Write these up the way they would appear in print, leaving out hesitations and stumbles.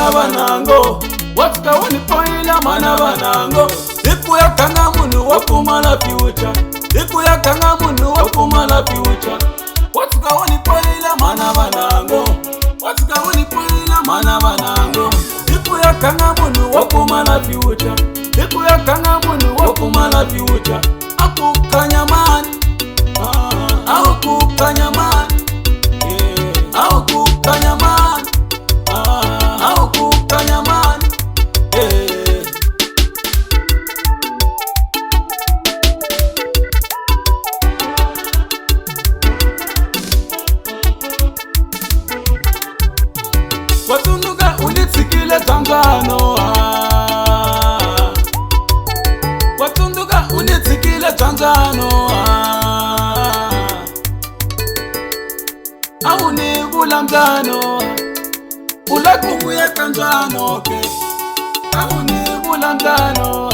mana banango watuka woni poila mana banango iku ya kanga munu wakumala future iku ya kanga munu wakumala future watuka woni poila mana banango watuka woni poila mana banango iku ya kanga munu wakumala future iku ya kanga munu wakumala future akukanyamani akukanyamani akukanyamani akukanyamani watunduka unitsikile tanzano watunduka unitsikile tanzano awuni bulamdano ulakubuye kanjano ke awuni bulamdano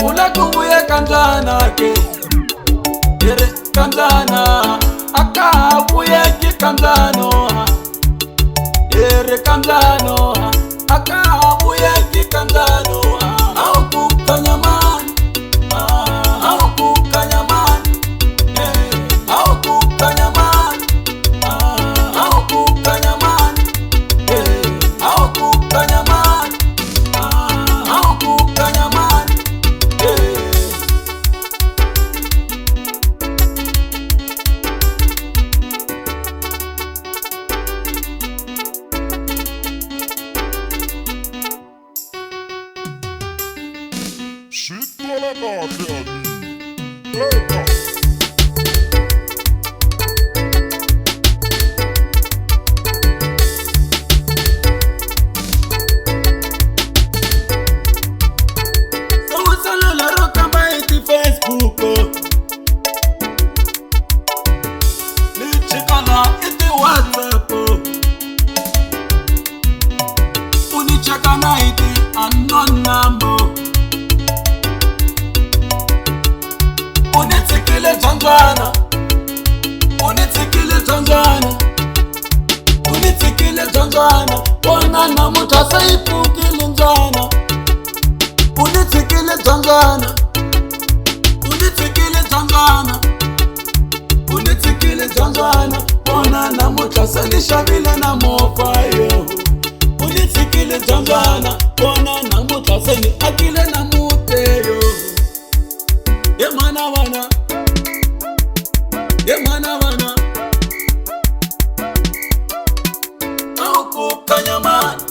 ulakubuye kanjana ke yere kanjana akabuye ki kanjano yere kanjano akabuye ki kanjano akukanyamani akukanyamani akukanyamani akukanyamani akukanyamani akukanyamani Shit la gata Leka Sawusalo la roka baiti Facebook Nichikana iti WhatsApp Unichakana iti unknown number Unitsikile Tanzania Unitsikile Tanzania Unitsikile Tanzania Bona na mutasa ipukile njana Unitsikile Tanzania Unitsikile Tanzania Unitsikile Tanzania Bona na mutasa nishabile na mofayo Unitsikile Tanzania Bona na mutasa ni akile na muteyo Ye mana wana Ye mana wana Akukanyamani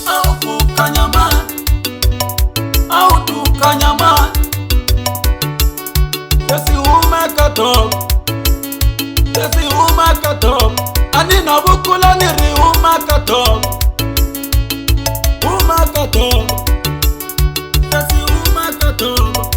Akukanyamani Akukanyamani Sesi umekatop Sesi umekatop Anina bukula niri umekatop Umekatop Sesi umekatop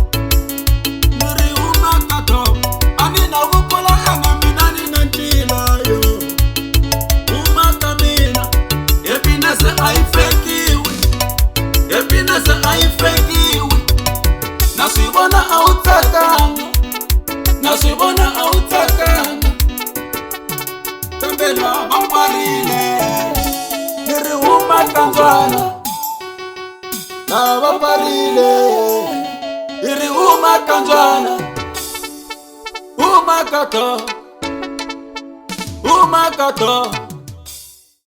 Nasibona autakanga Nasibona autakanga Tambela baparile Niri umakanjana Na baparile Niri umakanjana Umakato Umakato